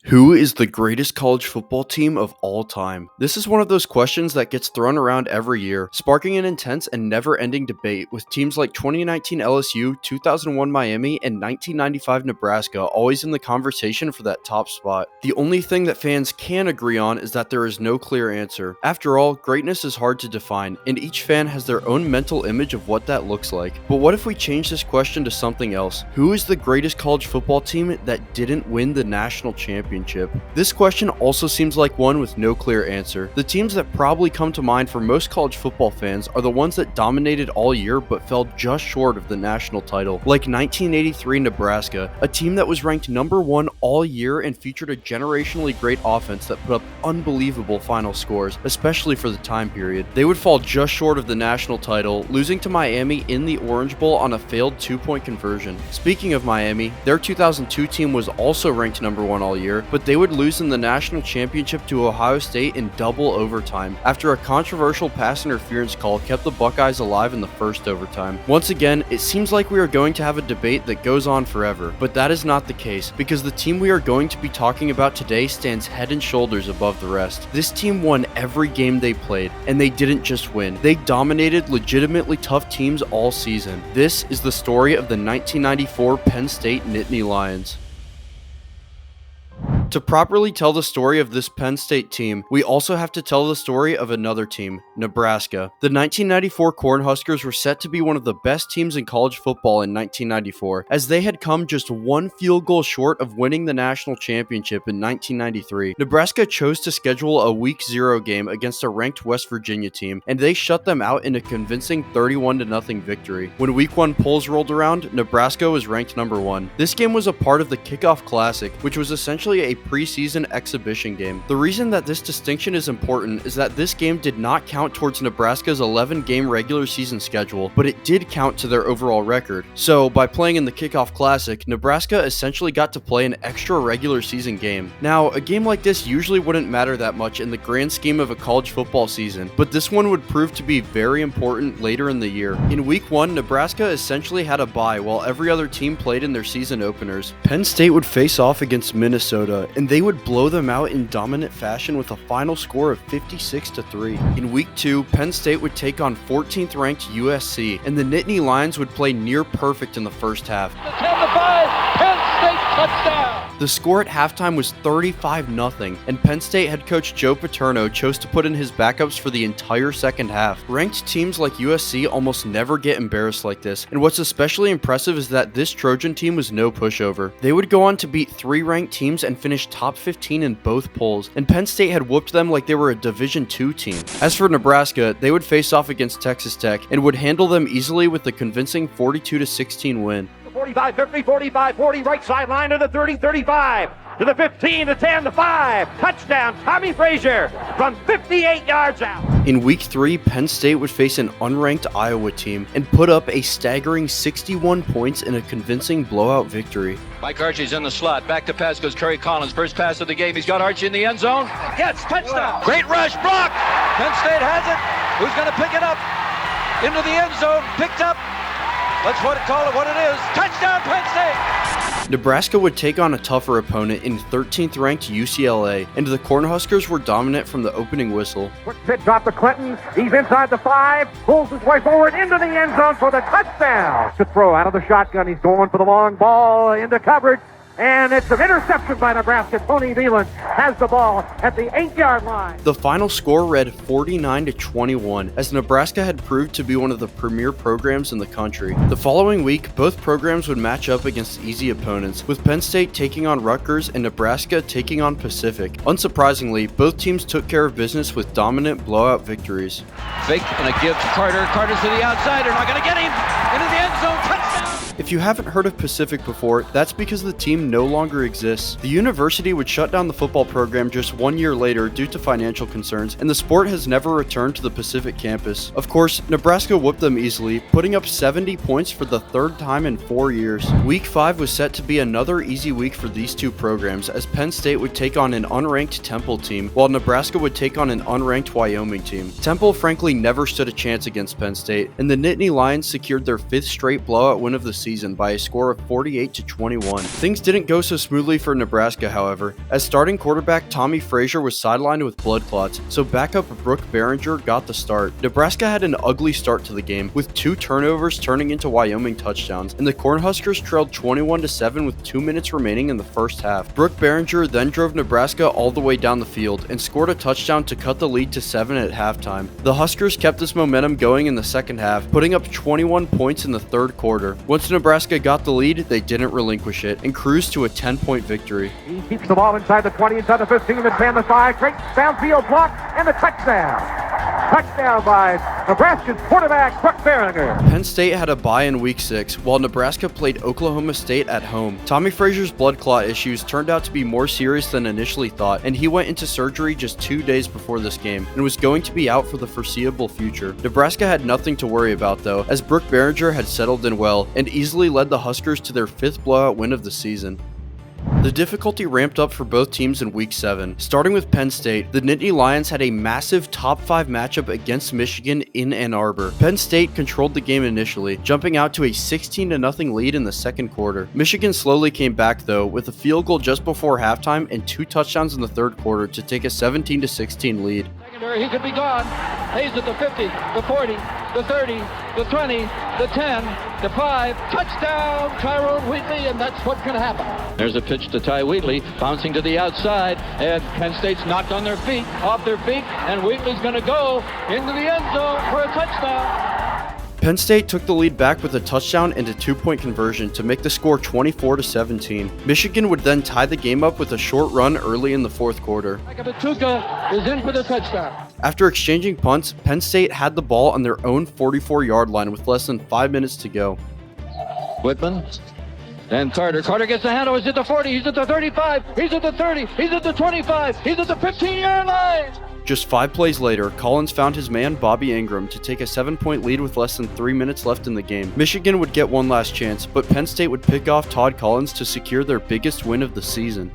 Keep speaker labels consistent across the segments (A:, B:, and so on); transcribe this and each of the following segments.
A: Who is the greatest college football team of all time? This is one of those questions that gets thrown around every year, sparking an intense and never-ending debate with teams like 2019 LSU, 2001 Miami, and 1995 Nebraska always in the conversation for that top spot. The only thing that fans can agree on is that there is no clear answer. After all, greatness is hard to define, and each fan has their own mental image of what that looks like. But what if we change this question to something else? Who is the greatest college football team that didn't win the national championship? This question also seems like one with no clear answer. The teams that probably come to mind for most college football fans are the ones that dominated all year but fell just short of the national title, like 1983 Nebraska, a team that was ranked number 1 all year and featured a generationally great offense that put up unbelievable final scores, especially for the time period. They would fall just short of the national title, losing to Miami in the Orange Bowl on a failed 2-point conversion. Speaking of Miami, their 2002 team was also ranked number 1 all year, but they would lose in the national championship to Ohio State in double overtime after a controversial pass interference call kept the Buckeyes alive in the first overtime. Once again, it seems like we are going to have a debate that goes on forever, but that is not the case because the team we are going to be talking about today stands head and shoulders above the rest. This team won every game they played, and they didn't just win. They dominated legitimately tough teams all season. This is the story of the 1994 Penn State Nittany Lions. To properly tell the story of this Penn State team, we also have to tell the story of another team, Nebraska. The 1994 Cornhuskers were set to be one of the best teams in college football in 1994, as they had come just one field goal short of winning the national championship in 1993. Nebraska chose to schedule a Week 0 game against a ranked West Virginia team, and they shut them out in a convincing 31-0 victory. When Week 1 polls rolled around, Nebraska was ranked number 1. This game was a part of the Kickoff Classic, which was essentially a preseason exhibition game. The reason that this distinction is important is that this game did not count towards Nebraska's 11-game regular season schedule, but it did count to their overall record. So, by playing in the Kickoff Classic, Nebraska essentially got to play an extra regular season game. Now, a game like this usually wouldn't matter that much in the grand scheme of a college football season, but this one would prove to be very important later in the year. In Week 1, Nebraska essentially had a bye while every other team played in their season openers. Penn State would face off against Minnesota, and they would blow them out in dominant fashion with a final score of 56-3. In Week 2, Penn State would take on 14th ranked USC, and the Nittany Lions would play near perfect in the first half.
B: 10-5, Penn State touchdown!
A: The score at halftime was 35-0, and Penn State head coach Joe Paterno chose to put in his backups for the entire second half. Ranked teams like USC almost never get embarrassed like this, and what's especially impressive is that this Trojan team was no pushover. They would go on to beat 3 ranked teams and finish top 15 in both polls, and Penn State had whooped them like they were a Division II team. As for Nebraska, they would face off against Texas Tech and would handle them easily with a convincing 42-16 win.
B: 45, 50, 45, 40, right sideline to the 30, 35, to the 15, to 10, to 5. Touchdown, Tommy Frazier from 58 yards out.
A: In Week 3, Penn State would face an unranked Iowa team and put up a staggering 61 points in a convincing blowout victory.
C: Mike Archie's in the slot. Back to pass goes Kerry Collins. First pass of the game. He's got Archie in the end zone. Gets touchdown. Great rush. Block. Penn State has it. Who's going to pick it up? Into the end zone. Picked up. Let's call it what it is. Touchdown, Penn State!
A: Nebraska would take on a tougher opponent in 13th ranked UCLA, and the Cornhuskers were dominant from the opening whistle.
B: Quick pitch off to Clinton. He's inside the 5. Pulls his way forward into the end zone for the touchdown. To throw out of the shotgun. He's going for the long ball into coverage. And it's an interception by Nebraska. Tony Veland has the ball at the 8-yard line.
A: The final score read 49-21, as Nebraska had proved to be one of the premier programs in the country. The following week, both programs would match up against easy opponents, with Penn State taking on Rutgers and Nebraska taking on Pacific. Unsurprisingly, both teams took care of business with dominant blowout victories.
C: Fake and a give to Carter. Carter's to the outside. They're not going to get him. Into the end zone. Touchdown!
A: If you haven't heard of Pacific before, that's because the team no longer exists. The university would shut down the football program just 1 year later due to financial concerns, and the sport has never returned to the Pacific campus. Of course, Nebraska whooped them easily, putting up 70 points for the 3rd time in 4 years. Week 5 was set to be another easy week for these two programs, as Penn State would take on an unranked Temple team, while Nebraska would take on an unranked Wyoming team. Temple frankly never stood a chance against Penn State, and the Nittany Lions secured their 5th straight blowout win of the season season by a score of 48-21. Things didn't go so smoothly for Nebraska, however, as starting quarterback Tommy Frazier was sidelined with blood clots, so backup Brooke Behringer got the start. Nebraska had an ugly start to the game, with 2 turnovers turning into Wyoming touchdowns, and the Cornhuskers trailed 21-7 with 2 minutes remaining in the first half. Brooke Behringer then drove Nebraska all the way down the field and scored a touchdown to cut the lead to 7 at halftime. The Huskers kept this momentum going in the second half, putting up 21 points in the third quarter. Once Nebraska got the lead, they didn't relinquish it and cruised to a 10-point victory.
B: He keeps the ball inside the 20, inside the 15, the 10, the 5. Great downfield block and the touchdown. Touchdown by Nebraska's quarterback, Brooke Behringer.
A: Penn State had a bye in Week 6, while Nebraska played Oklahoma State at home. Tommy Frazier's blood clot issues turned out to be more serious than initially thought, and he went into surgery just 2 days before this game, and was going to be out for the foreseeable future. Nebraska had nothing to worry about though, as Brooke Behringer had settled in well, and easily led the Huskers to their 5th blowout win of the season. The difficulty ramped up for both teams in Week 7. Starting with Penn State, the Nittany Lions had a massive top 5 matchup against Michigan in Ann Arbor. Penn State controlled the game initially, jumping out to a 16-0 lead in the second quarter. Michigan slowly came back though, with a field goal just before halftime and 2 touchdowns in the third quarter to take a 17-16 lead.
C: He could be gone. Hayes at the 50, the 40, the 30, the 20, the 10, the 5. Touchdown, Tyrone Wheatley, and that's what's going to happen. There's a pitch to Ty Wheatley, bouncing to the outside, and Penn State's knocked on their feet, off their feet, and Wheatley's going to go into the end zone for a touchdown.
A: Penn State took the lead back with a touchdown and a 2-point conversion to make the score 24-17. Michigan would then tie the game up with a short run early in the fourth quarter.
C: Akabatuka is in for the touchdown.
A: After exchanging punts, Penn State had the ball on their own 44-yard line with less than 5 minutes to go.
C: Whitman. Then Carter. Carter gets the handle. He's at the 40. He's at the 35. He's at the 30. He's at the 25. He's at the 15-yard line.
A: Just 5 plays later, Collins found his man Bobby Ingram to take a 7-point lead with less than 3 minutes left in the game. Michigan would get one last chance, but Penn State would pick off Todd Collins to secure their biggest win of the season.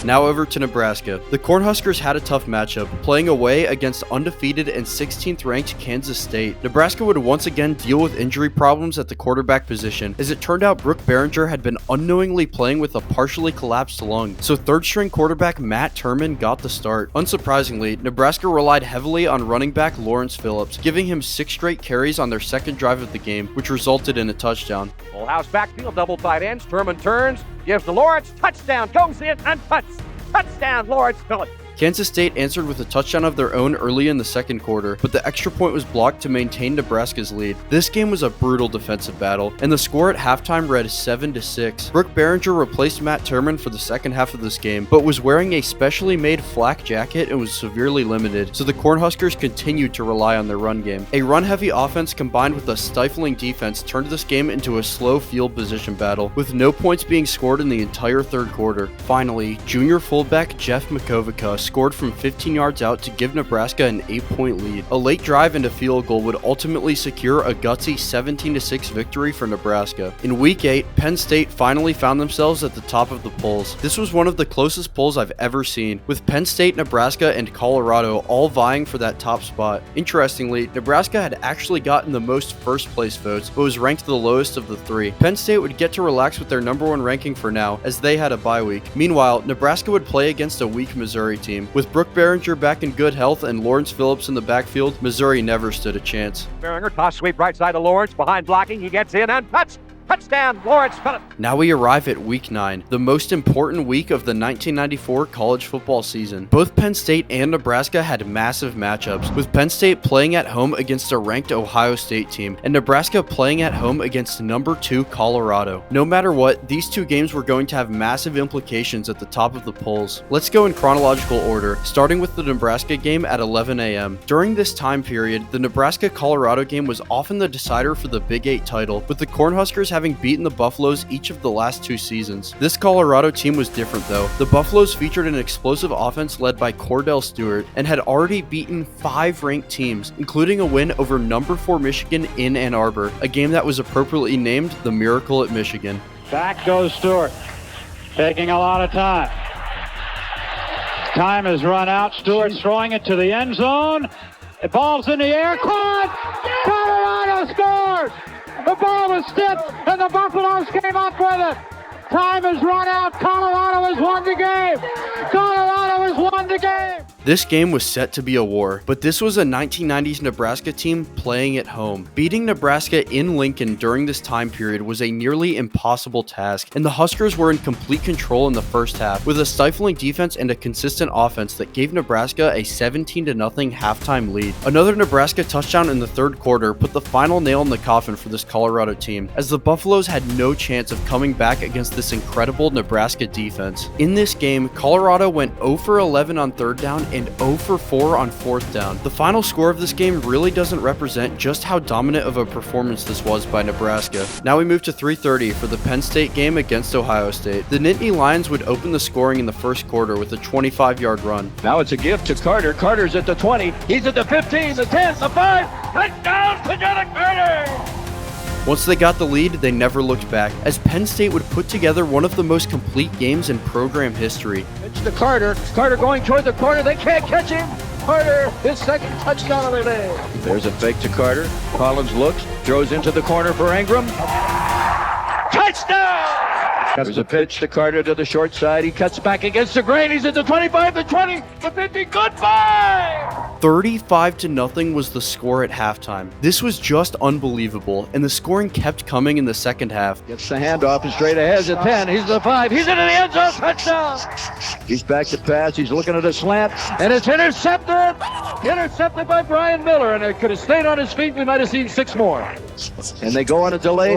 A: Now over to Nebraska. The Cornhuskers had a tough matchup, playing away against undefeated and 16th ranked Kansas State. Nebraska would once again deal with injury problems at the quarterback position, as it turned out Brooke Behringer had been unknowingly playing with a partially collapsed lung, so third-string quarterback Matt Turman got the start. Unsurprisingly, Nebraska relied heavily on running back Lawrence Phillips, giving him 6 straight carries on their second drive of the game, which resulted in a touchdown.
B: Full house backfield, double tight ends. Turman turns, gives to Lawrence, touchdown, goes in and puts. Touchdown, Lawrence Phillips.
A: Kansas State answered with a touchdown of their own early in the second quarter, but the extra point was blocked to maintain Nebraska's lead. This game was a brutal defensive battle, and the score at halftime read 7-6. Brooke Behringer replaced Matt Turman for the second half of this game, but was wearing a specially made flak jacket and was severely limited, so the Cornhuskers continued to rely on their run game. A run-heavy offense combined with a stifling defense turned this game into a slow field position battle, with no points being scored in the entire third quarter. Finally, junior fullback Jeff Makovica scored from 15 yards out to give Nebraska an 8-point lead. A late drive and a field goal would ultimately secure a gutsy 17-6 victory for Nebraska. In Week 8, Penn State finally found themselves at the top of the polls. This was one of the closest polls I've ever seen, with Penn State, Nebraska, and Colorado all vying for that top spot. Interestingly, Nebraska had actually gotten the most first-place votes, but was ranked the lowest of the 3. Penn State would get to relax with their number 1 ranking for now, as they had a bye week. Meanwhile, Nebraska would play against a weak Missouri team. With Brooke Behringer back in good health and Lawrence Phillips in the backfield, Missouri never stood a chance.
B: Behringer, toss sweep right side to Lawrence, behind blocking, he gets in and touch. Touchdown, Lawrence Phillips.
A: Now we arrive at Week 9, the most important week of the 1994 college football season. Both Penn State and Nebraska had massive matchups, with Penn State playing at home against a ranked Ohio State team, and Nebraska playing at home against number 2 Colorado. No matter what, these 2 games were going to have massive implications at the top of the polls. Let's go in chronological order, starting with the Nebraska game at 11 a.m. During this time period, the Nebraska-Colorado game was often the decider for the Big 8 title, with the Cornhuskers having beaten the Buffaloes each of the last 2 seasons. This Colorado team was different though. The Buffaloes featured an explosive offense led by Cordell Stewart and had already beaten 5 ranked teams, including a win over number 4 Michigan in Ann Arbor, a game that was appropriately named the Miracle at Michigan.
D: Back goes Stewart, taking a lot of time. Time has run out. Stewart's throwing it to the end zone. The ball's in the air. Caught! Colorado scores! The ball was tipped, and the Buffaloes came up with it. Time has run out. Colorado has won the game. Colorado has won the game.
A: This game was set to be a war, but this was a 1990s Nebraska team playing at home. Beating Nebraska in Lincoln during this time period was a nearly impossible task, and the Huskers were in complete control in the first half, with a stifling defense and a consistent offense that gave Nebraska a 17-0 halftime lead. Another Nebraska touchdown in the third quarter put the final nail in the coffin for this Colorado team, as the Buffaloes had no chance of coming back against this incredible Nebraska defense. In this game, Colorado went 0 for 11 on third down and 0 for 4 on fourth down. The final score of this game really doesn't represent just how dominant of a performance this was by Nebraska. Now we move to 3:30 for the Penn State game against Ohio State. The Nittany Lions would open the scoring in the first quarter with a 25-yard run.
C: Now it's a gift to Carter. Carter's at the 20. He's at the 15, the 10, the 5. Touchdown, Patrick Carter!
A: Once they got the lead, they never looked back, as Penn State would put together one of the most complete games in program history.
C: Pitch to Carter. Carter going toward the corner. They can't catch him. Carter, his second touchdown of the day. There's a fake to Carter. Collins looks, throws into the corner for Ingram. Touchdown! There's a pitch to Carter to the short side. He cuts back against the grain. He's at the 25, the 20, the 50. Goodbye!
A: 35-0 was the score at halftime. This was just unbelievable, and the scoring kept coming in the second half.
C: Gets the handoff and straight ahead at 10. He's at the 5. He's into the end zone. Touchdown! He's back to pass. He's looking at a slant, and it's intercepted. Intercepted by Brian Miller, and it could have stayed on his feet. We might have seen 6 more. And they go on a delay.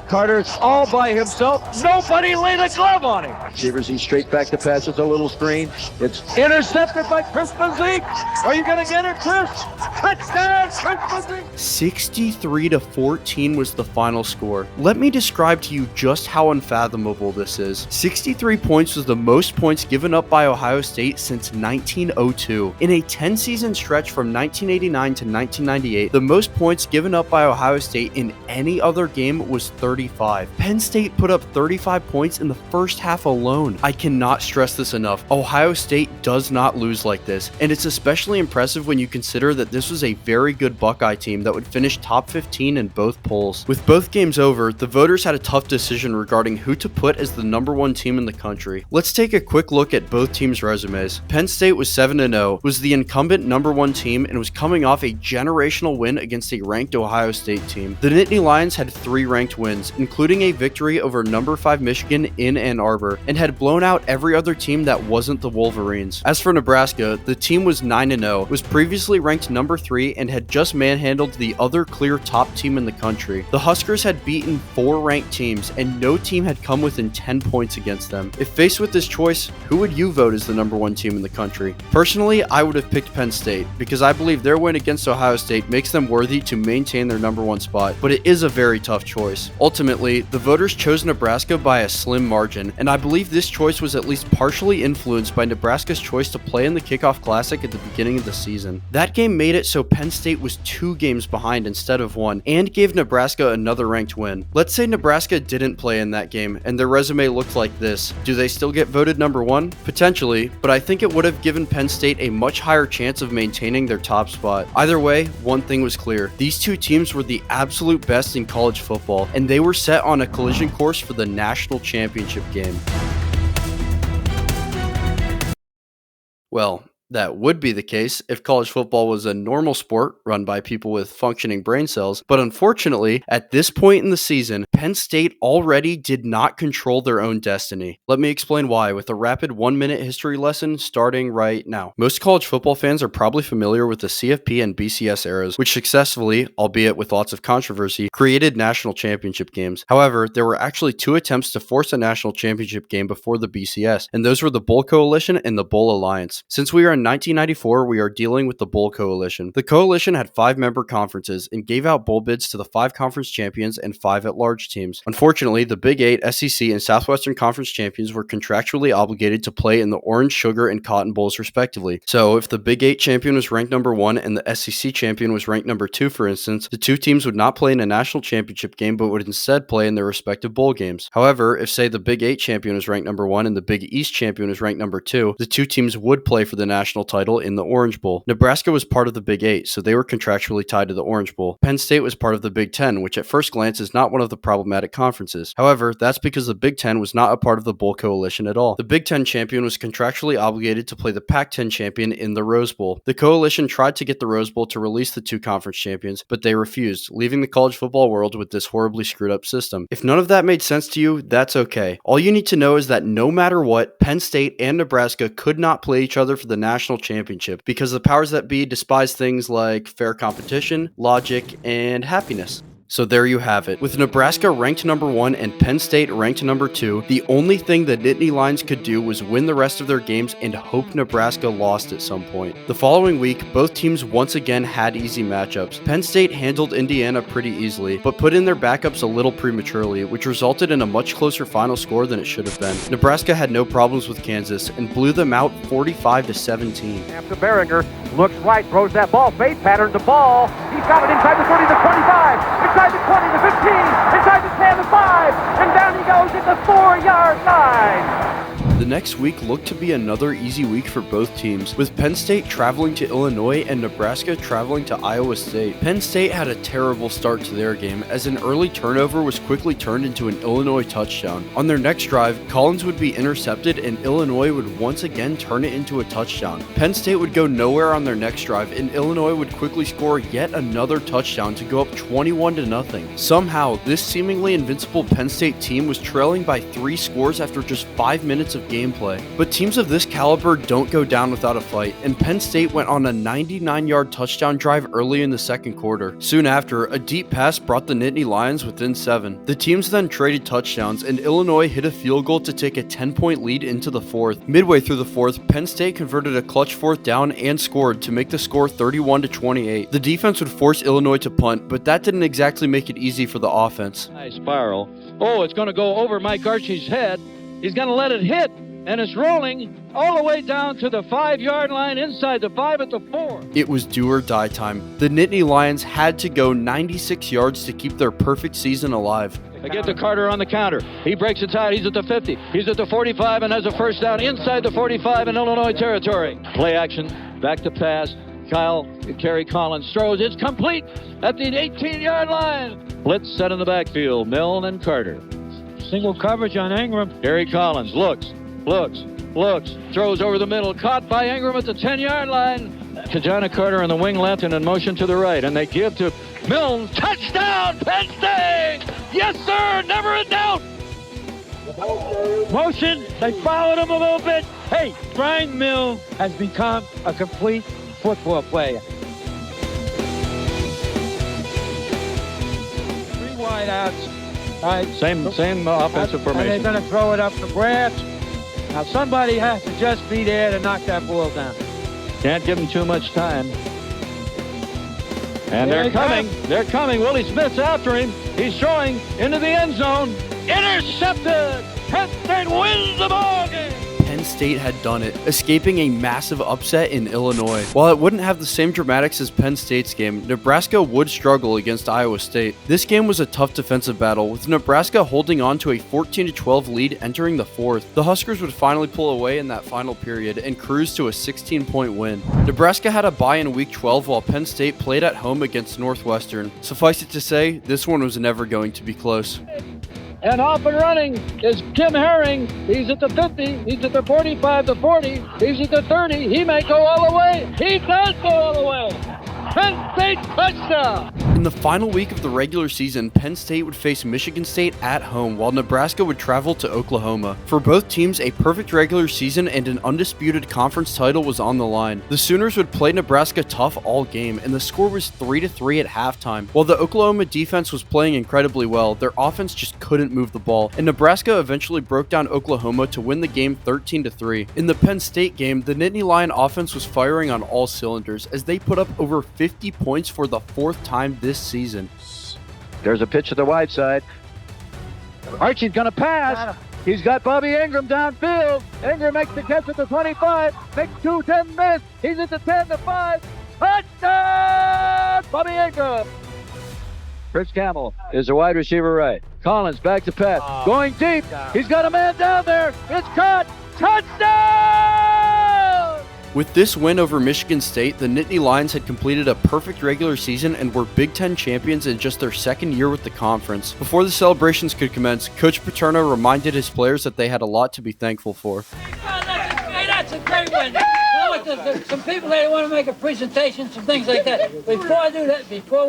C: Carter's all by himself. Nobody laid a glove on him. Receivers, he's straight back to pass. It's a little screen. It's intercepted by Chris Mazik. Are you going to get it, Chris? Touchdown, Chris Mazik.
A: 63-14 was the final score. Let me describe to you just how unfathomable this is. 63 points was the most points given up by Ohio State since 1902. In a 10-season stretch from 1989 to 1998, the most points given up by Ohio State in any other game was 35. Penn State put up 35 points in the first half alone. I cannot stress this enough. Ohio State does not lose like this, and it's especially impressive when you consider that this was a very good Buckeye team that would finish top 15 in both polls. With both games over, the voters had a tough decision regarding who to put as the #1 team in the country. Let's take a quick look at both teams' resumes. Penn State was 7-0, was the incumbent #1 team, and was coming off a generational win against a ranked Ohio State team. The Nittany Lions had 3 ranked wins, including a victory over #5 Michigan in Ann Arbor, and had blown out every other team that wasn't the Wolverines. As for Nebraska, the team was 9-0, was previously ranked #3, and had just manhandled the other clear top team in the country. The Huskers had beaten 4 ranked teams, and no team had come within 10 points against them. If faced with this choice, who would you vote as the #1 team in the country? Personally, I would have picked Penn State, because I believe their win against Ohio State makes them worthy to maintain their #1 spot, but it is a very tough choice. Ultimately, the voters chose Nebraska by a slim margin, and I believe this choice was at least partially influenced by Nebraska's choice to play in the Kickoff Classic at the beginning of the season. That game made it so Penn State was 2 games behind instead of 1, and gave Nebraska another ranked win. Let's say Nebraska didn't play in that game, and their resume looked like this. Do they still get voted #1? Potentially, but I think it would have given Penn State a much higher chance of maintaining their top spot. Either way, one thing was clear. These two teams were the absolute best in college football, and they were set on a collision course for the national championship game. Well, that would be the case if college football was a normal sport run by people with functioning brain cells, but unfortunately, at this point in the season, Penn State already did not control their own destiny. Let me explain why with a rapid 1-minute history lesson starting right now. Most college football fans are probably familiar with the CFP and BCS eras, which successfully, albeit with lots of controversy, created national championship games. However, there were actually 2 attempts to force a national championship game before the BCS, and those were the Bowl Coalition and the Bowl Alliance. Since we are in 1994, we are dealing with the Bowl Coalition. The coalition had 5 member conferences and gave out bowl bids to the 5 conference champions and 5 at-large teams. Unfortunately, the Big 8, SEC, and Southwestern Conference champions were contractually obligated to play in the Orange, Sugar, and Cotton Bowls respectively. So if the Big 8 champion was ranked number 1 and the SEC champion was ranked number 2, for instance, the two teams would not play in a national championship game but would instead play in their respective bowl games. However, if say the Big 8 champion was ranked number 1 and the Big East champion was ranked number 2, the two teams would play for the national title in the Orange Bowl. Nebraska was part of the Big 8, so they were contractually tied to the Orange Bowl. Penn State was part of the Big 10, which at first glance is not one of the problematic conferences. However, that's because the Big 10 was not a part of the bowl coalition at all. The Big 10 champion was contractually obligated to play the Pac-10 champion in the Rose Bowl. The coalition tried to get the Rose Bowl to release the two conference champions, but they refused, leaving the college football world with this horribly screwed up system. If none of that made sense to you, that's okay. All you need to know is that no matter what, Penn State and Nebraska could not play each other for the national championship because the powers that be despise things like fair competition, logic, and happiness. So there you have it. With Nebraska ranked number 1 and Penn State ranked number 2, the only thing the Nittany Lions could do was win the rest of their games and hope Nebraska lost at some point. The following week, both teams once again had easy matchups. Penn State handled Indiana pretty easily, but put in their backups a little prematurely, which resulted in a much closer final score than it should have been. Nebraska had no problems with Kansas and blew them out 45-17.
B: After Behringer looks right, throws that ball, fade pattern, the ball. He's got it inside the 30 to 25. Inside the 20 to 15, inside the 10 to 5, and down he goes at the 4-yard line.
A: The next week looked to be another easy week for both teams, with Penn State traveling to Illinois and Nebraska traveling to Iowa State. Penn State had a terrible start to their game, as an early turnover was quickly turned into an Illinois touchdown. On their next drive, Collins would be intercepted and Illinois would once again turn it into a touchdown. Penn State would go nowhere on their next drive, and Illinois would quickly score yet another touchdown to go up 21-0. Somehow, this seemingly invincible Penn State team was trailing by 3 scores after just 5 minutes of gameplay. But teams of this caliber don't go down without a fight, and Penn State went on a 99-yard touchdown drive early in the second quarter. Soon after, a deep pass brought the Nittany Lions within 7. The teams then traded touchdowns, and Illinois hit a field goal to take a 10-point lead into the fourth. Midway through the fourth, Penn State converted a clutch fourth down and scored to make the score 31-28. The defense would force Illinois to punt, but that didn't exactly make it easy for the offense.
C: Nice spiral. Oh, it's going to go over Mike Archie's head. He's going to let it hit, and it's rolling all the way down to the 5-yard line, inside the 5 at the 4.
A: It was do or die time. The Nittany Lions had to go 96 yards to keep their perfect season alive.
C: They get to Carter on the counter. He breaks it out. He's at the 50. He's at the 45 and has a first down inside the 45 in Illinois territory. Play action, back to pass. Kerry Collins throws. It's complete at the 18-yard line. Blitz set in the backfield. Milne and Carter. Single coverage on Ingram. Kerry Collins looks, throws over the middle, caught by Ingram at the 10-yard line. Kajana Carter on the wing left and in motion to the right, and they give to Milne. Touchdown, Penn State! Yes, sir, never in doubt.
D: Motion, they followed him a little bit. Hey, Brian Milne has become a complete football player. 3 wideouts. All right.
C: Same offensive formation.
D: And they're going to throw it up the grass. Now somebody has to just be there to knock that ball down.
C: Can't give them too much time. And they're coming. They're coming. Willie Smith's after him. He's throwing into the end zone. Intercepted. Penn State wins the ball game.
A: Penn State had done it, escaping a massive upset in Illinois. While it wouldn't have the same dramatics as Penn State's game, Nebraska would struggle against Iowa State. This game was a tough defensive battle, with Nebraska holding on to a 14-12 lead entering the fourth. The Huskers would finally pull away in that final period and cruise to a 16-point win. Nebraska had a bye in Week 12 while Penn State played at home against Northwestern. Suffice it to say, this one was never going to be close.
C: And off and running is Kim Herring. He's at the 50. He's at the 45, the 40. He's at the 30. He may go all the way. He does go all the way. Penn State touchdown.
A: In the final week of the regular season, Penn State would face Michigan State at home, while Nebraska would travel to Oklahoma. For both teams, a perfect regular season and an undisputed conference title was on the line. The Sooners would play Nebraska tough all game, and the score was 3-3 at halftime. While the Oklahoma defense was playing incredibly well, their offense just couldn't move the ball, and Nebraska eventually broke down Oklahoma to win the game 13-3. In the Penn State game, the Nittany Lion offense was firing on all cylinders, as they put up over 50 points for the 4th time this season.
C: There's a pitch to the wide side. Archie's going to pass. He's got Bobby Ingram downfield. Ingram makes the catch at the 25. Makes 2-10 miss. He's at the 10 to 5. Touchdown! Bobby Ingram. Fritz Campbell is a wide receiver right. Collins back to Pat. Going deep. He's got a man down there. It's caught. Touchdown!
A: With this win over Michigan State, the Nittany Lions had completed a perfect regular season and were Big Ten champions in just their second year with the conference. Before the celebrations could commence, Coach Paterno reminded his players that they had a lot to be thankful for.
E: That's a great win. Some people they want to make a presentation, some things like that. Before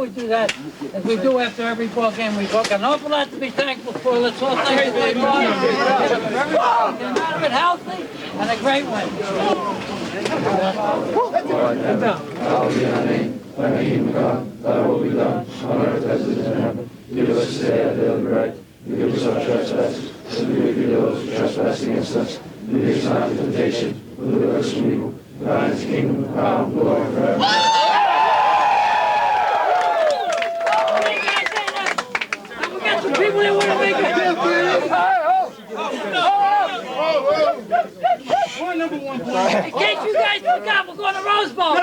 E: we do that, as we do after every ball game, we talk an awful lot to be thankful for. Let's all thank you very much. Came out of it healthy and a great win.
F: Give us this day our daily bread. Forgive us our trespasses, as we forgive those who trespass against us. Lead us not into temptation, but deliver us from evil. Thine is the kingdom, the power, and the glory forever.
E: We got some people that want to make it. In case you guys forgot, we're going to Rose Bowl.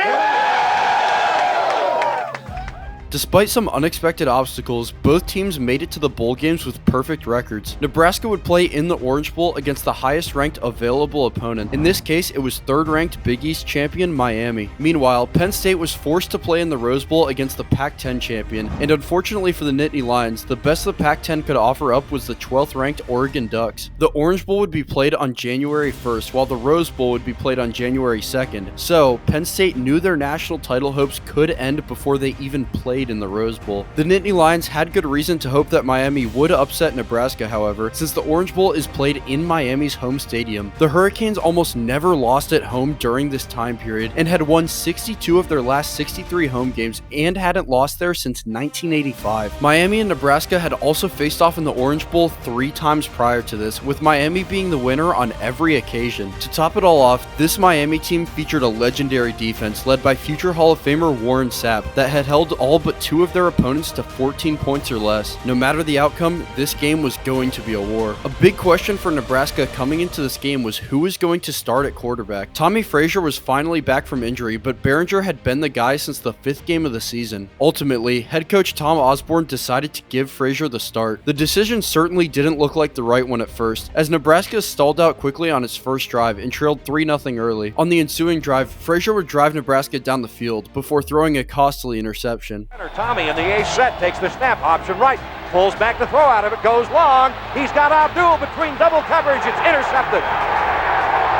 A: Despite some unexpected obstacles, both teams made it to the bowl games with perfect records. Nebraska would play in the Orange Bowl against the highest-ranked available opponent. In this case, it was third-ranked Big East champion Miami. Meanwhile, Penn State was forced to play in the Rose Bowl against the Pac-10 champion, and unfortunately for the Nittany Lions, the best the Pac-10 could offer up was the 12th-ranked Oregon Ducks. The Orange Bowl would be played on January 1st, while the Rose Bowl would be played on January 2nd. So, Penn State knew their national title hopes could end before they even played in the Rose Bowl. The Nittany Lions had good reason to hope that Miami would upset Nebraska, however, since the Orange Bowl is played in Miami's home stadium. The Hurricanes almost never lost at home during this time period and had won 62 of their last 63 home games and hadn't lost there since 1985. Miami and Nebraska had also faced off in the Orange Bowl 3 times prior to this, with Miami being the winner on every occasion. To top it all off, this Miami team featured a legendary defense led by future Hall of Famer Warren Sapp that had held all but 2 of their opponents to 14 points or less. No matter the outcome, this game was going to be a war. A big question for Nebraska coming into this game was who was going to start at quarterback. Tommy Frazier was finally back from injury, but Behringer had been the guy since the 5th game of the season. Ultimately, head coach Tom Osborne decided to give Frazier the start. The decision certainly didn't look like the right one at first, as Nebraska stalled out quickly on its first drive and trailed 3-0 early. On the ensuing drive, Frazier would drive Nebraska down the field before throwing a costly interception.
B: Tommy in the A set takes the snap, option right, pulls back the throw out of it, goes long. He's got Abdul between double coverage. It's intercepted.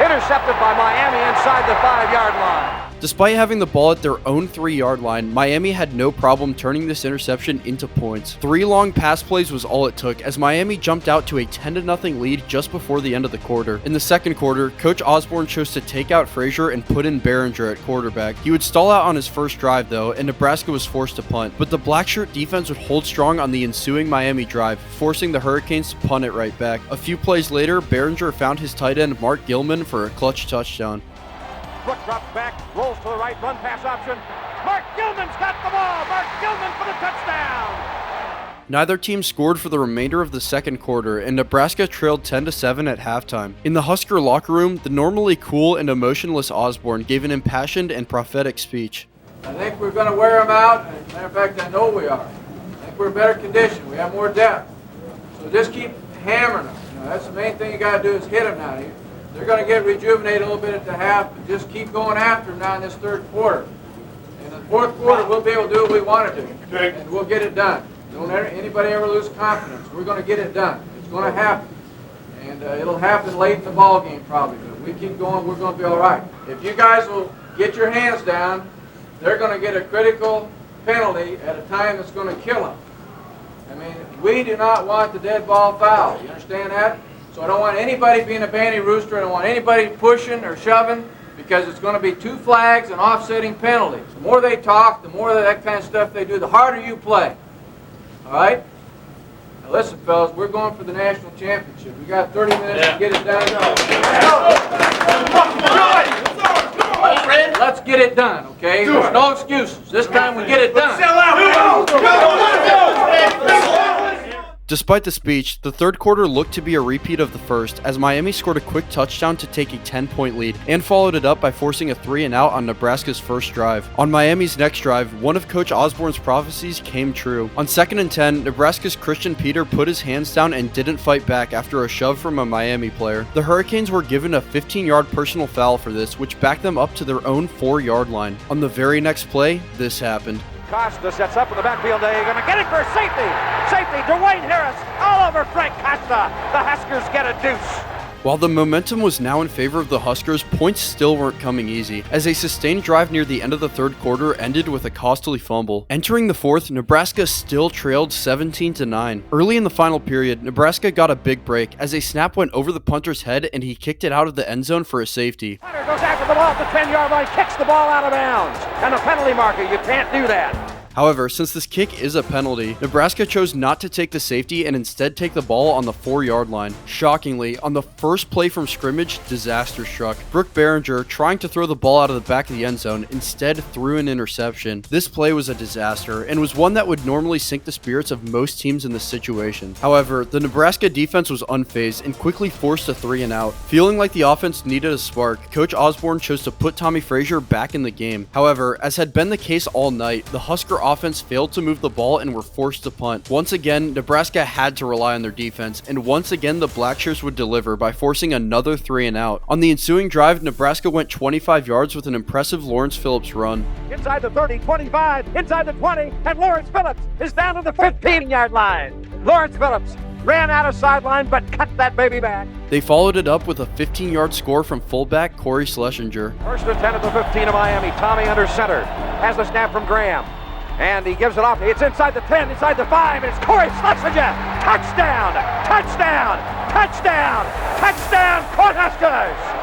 B: Intercepted by Miami inside the 5-yard line.
A: Despite having the ball at their own 3-yard line, Miami had no problem turning this interception into points. 3 long pass plays was all it took, as Miami jumped out to a 10-0 lead just before the end of the quarter. In the second quarter, Coach Osborne chose to take out Frazier and put in Behringer at quarterback. He would stall out on his first drive though, and Nebraska was forced to punt, but the Blackshirt defense would hold strong on the ensuing Miami drive, forcing the Hurricanes to punt it right back. A few plays later, Behringer found his tight end Mark Gilman for a clutch touchdown.
B: Foot drops back, rolls to the right, run pass option. Mark Gilman's got the ball. Mark Gilman for the touchdown.
A: Neither team scored for the remainder of the second quarter, and Nebraska trailed 10-7 at halftime. In the Husker locker room, the normally cool and emotionless Osborne gave an impassioned and prophetic speech.
G: I think we're going to wear them out. As a matter of fact, I know we are. I think we're in better condition. We have more depth. So just keep hammering them. That's the main thing you got to do is hit them now. They're going to get rejuvenated a little bit at the half, but just keep going after them now in this third quarter. In the fourth quarter, we'll be able to do what we want to do, and we'll get it done. Don't anybody ever lose confidence. We're going to get it done. It's going to happen, and it'll happen late in the ball game probably. But if we keep going, we're going to be all right. If you guys will get your hands down, they're going to get a critical penalty at a time that's going to kill them. I mean, we do not want the dead ball foul. You understand that? So I don't want anybody being a banty rooster. I don't want anybody pushing or shoving, because it's going to be 2 flags and offsetting penalties. The more they talk, the more that kind of stuff they do, the harder you play. All right? Now listen, fellas, we're going for the national championship. We got 30 minutes to get it done. Let's get it done, okay? There's no excuses. This time we get it done.
A: Despite the speech, the third quarter looked to be a repeat of the first, as Miami scored a quick touchdown to take a 10-point lead, and followed it up by forcing a 3-and-out on Nebraska's first drive. On Miami's next drive, one of Coach Osborne's prophecies came true. On 2nd and 10, Nebraska's Christian Peter put his hands down and didn't fight back after a shove from a Miami player. The Hurricanes were given a 15-yard personal foul for this, which backed them up to their own 4-yard line. On the very next play, this happened.
B: Costa sets up in the backfield. They're going to get it for safety. Safety, Dwayne Harris all over Frank Costa. The Huskers get a deuce.
A: While the momentum was now in favor of the Huskers, points still weren't coming easy, as a sustained drive near the end of the third quarter ended with a costly fumble. Entering the fourth, Nebraska still trailed 17-9. Early in the final period, Nebraska got a big break as a snap went over the punter's head and he kicked it out of the end zone for a safety.
B: Hunter goes after the ball at the 10-yard line, kicks the ball out of bounds, and a penalty marker. You can't do that.
A: However, since this kick is a penalty, Nebraska chose not to take the safety and instead take the ball on the 4-yard line. Shockingly, on the first play from scrimmage, disaster struck. Brooke Behringer, trying to throw the ball out of the back of the end zone, instead threw an interception. This play was a disaster and was one that would normally sink the spirits of most teams in this situation. However, the Nebraska defense was unfazed and quickly forced a 3-and-out. Feeling like the offense needed a spark, Coach Osborne chose to put Tommy Frazier back in the game. However, as had been the case all night, the Husker offense failed to move the ball and were forced to punt. Once again, Nebraska had to rely on their defense, and once again the Blackshirts would deliver by forcing another 3-and-out. On the ensuing drive, Nebraska went 25 yards with an impressive Lawrence Phillips run.
B: Inside the 30, 25, inside the 20, and Lawrence Phillips is down to the 15-yard line. Lawrence Phillips ran out of sideline but cut that baby back.
A: They followed it up with a 15-yard score from fullback Corey Schlesinger.
B: First and 10 at the 15 of Miami. Tommy under center. Has the snap from Graham. And he gives it off. It's inside the 10, inside the 5. It's Corey Schlesinger. Touchdown! Touchdown! Touchdown! Touchdown! Cornhuskers!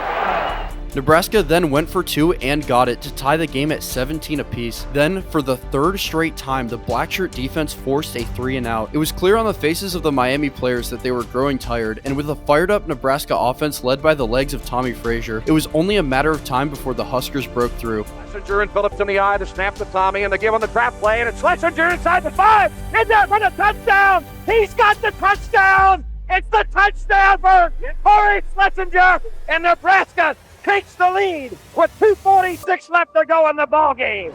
A: Nebraska then went for 2 and got it to tie the game at 17 apiece. Then, for the third straight time, the Blackshirt defense forced a 3-and-out. It was clear on the faces of the Miami players that they were growing tired, and with a fired-up Nebraska offense led by the legs of Tommy Frazier, it was only a matter of time before the Huskers broke through.
B: Schlesinger and Phillips in the eye, the snap to Tommy, and the give on the trap play, and it's Schlesinger inside the 5, in there for the touchdown! He's got the touchdown! It's the touchdown for Corey Schlesinger, and Nebraska takes the lead with 2:46 left to go in the ball game.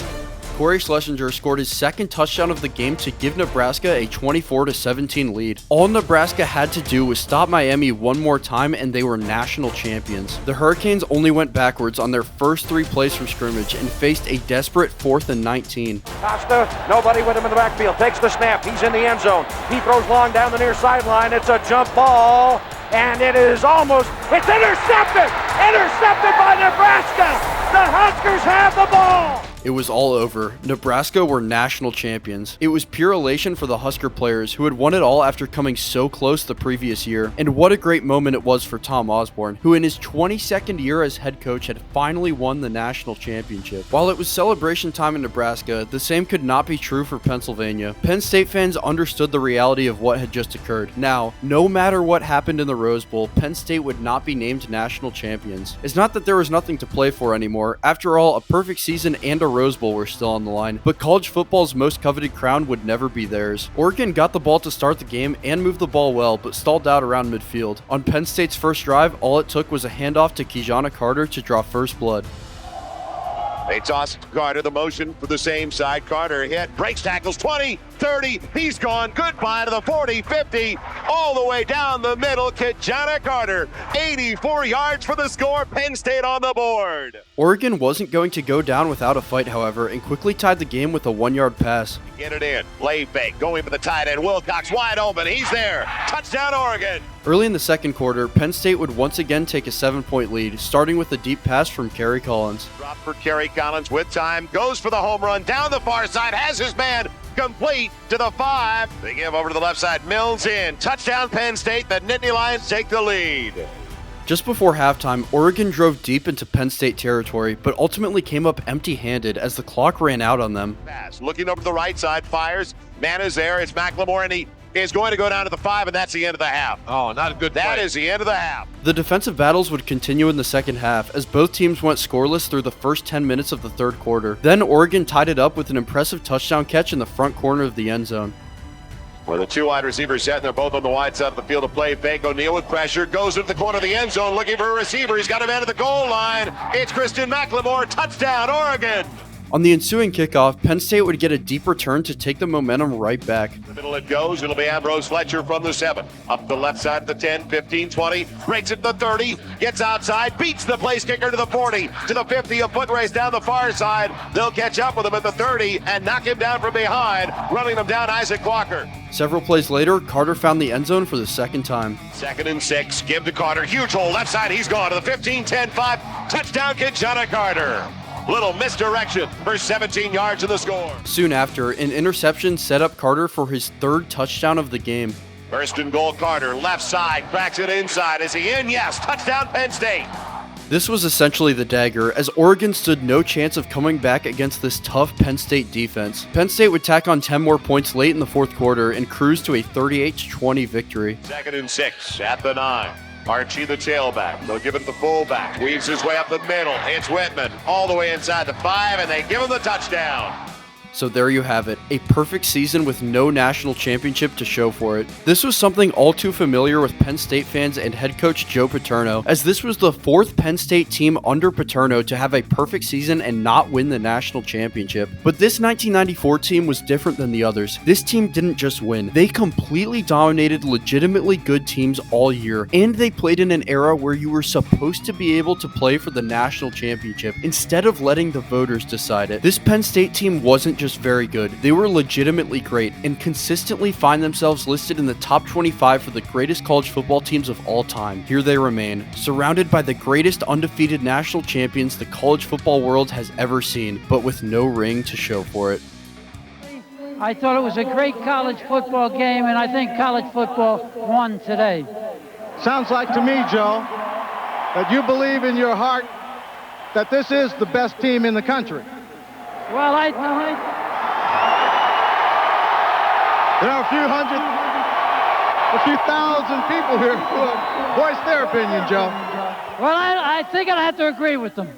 A: Corey Schlesinger scored his second touchdown of the game to give Nebraska a 24-17 lead. All Nebraska had to do was stop Miami one more time and they were national champions. The Hurricanes only went backwards on their first 3 plays from scrimmage and faced a desperate 4th and 19.
B: Costa, nobody with him in the backfield, takes the snap, he's in the end zone. He throws long down the near sideline, it's a jump ball, and it is it's intercepted! Intercepted by Nebraska! The Huskers have the ball!
A: It was all over. Nebraska were national champions. It was pure elation for the Husker players who had won it all after coming so close the previous year. And what a great moment it was for Tom Osborne, who in his 22nd year as head coach had finally won the national championship. While it was celebration time in Nebraska, the same could not be true for Pennsylvania. Penn State fans understood the reality of what had just occurred. Now, no matter what happened in the Rose Bowl, Penn State would not be named national champions. It's not that there was nothing to play for anymore. After all, a perfect season and a Rose Bowl were still on the line, but college football's most coveted crown would never be theirs. Oregon got the ball to start the game and moved the ball well, but stalled out around midfield. On Penn State's first drive, all it took was a handoff to Kijana Carter to draw first blood.
H: They toss Carter the motion for the same side. Carter hit, breaks tackles, 20, 30, he's gone. Goodbye to the 40, 50, all the way down the middle. Kijana Carter, 84 yards for the score. Penn State on the board.
A: Oregon wasn't going to go down without a fight, however, and quickly tied the game with a 1-yard pass.
H: Get it in, play fake, going for the tight end. Wilcox wide open, he's there. Touchdown Oregon.
A: Early in the second quarter, Penn State would once again take a 7-point lead, starting with a deep pass from Kerry Collins.
H: Drop for Kerry Collins with time, goes for the home run, down the far side, has his man complete to the 5. They give over to the left side, Mills in. Touchdown Penn State, the Nittany Lions take the lead.
A: Just before halftime, Oregon drove deep into Penn State territory, but ultimately came up empty-handed as the clock ran out on them.
H: Pass, looking over to the right side, fires, man is there, it's McLemore, and he is going to go down to the 5, and that's the end of the half.
C: Oh, not a good play.
H: That is the end of the half.
A: The defensive battles would continue in the second half as both teams went scoreless through the first 10 minutes of the third quarter. Then Oregon tied it up with an impressive touchdown catch in the front corner of the end zone.
H: With the two wide receivers set, and they're both on the wide side of the field to play fake. O'Neal with pressure, goes into the corner of the end zone looking for a receiver. He's got a man at the goal line. It's Christian McLemore. Touchdown, Oregon.
A: On the ensuing kickoff, Penn State would get a deep return to take the momentum right back.
H: In the middle it goes. It'll be Ambrose Fletcher from the 7. Up the left side of the 10, 15, 20. Breaks it to the 30. Gets outside. Beats the place kicker to the 40. To the 50. A foot race down the far side. They'll catch up with him at the 30 and knock him down from behind. Running them down, Isaac Walker.
A: Several plays later, Carter found the end zone for the second time.
H: 2nd and 6. Give to Carter. Huge hole. Left side. He's gone to the 15, 10, 5. Touchdown, Kinshasa Carter. Little misdirection for 17 yards in the score.
A: Soon after, an interception set up Carter for his 3rd touchdown of the game.
H: First and goal, Carter, left side, cracks it inside. Is he in? Yes, touchdown Penn State.
A: This was essentially the dagger, as Oregon stood no chance of coming back against this tough Penn State defense. Penn State would tack on 10 more points late in the 4th quarter and cruise to a 38-20 victory.
H: 2nd and 6 at the 9. Archie the tailback. They'll give it to the fullback. Weaves his way up the middle. It's Whitman all the way inside the 5, and they give him the touchdown.
A: So there you have it, a perfect season with no national championship to show for it. This was something all too familiar with Penn State fans and head coach Joe Paterno, as this was the 4th Penn State team under Paterno to have a perfect season and not win the national championship. But this 1994 team was different than the others. This team didn't just win, they completely dominated legitimately good teams all year, and they played in an era where you were supposed to be able to play for the national championship instead of letting the voters decide it. This Penn State team wasn't just very good, they were legitimately great and consistently find themselves listed in the top 25 for the greatest college football teams of all time. Here they remain, surrounded by the greatest undefeated national champions the college football world has ever seen, but with no ring to show for it.
E: I thought it was a great college football game, and I think college football won today.
D: Sounds like to me, Joe, that you believe in your heart that this is the best team in the country.
E: Well,
D: There are a few thousand people here who have voiced their opinion, Joe.
E: Well, I think I'd have to agree with them.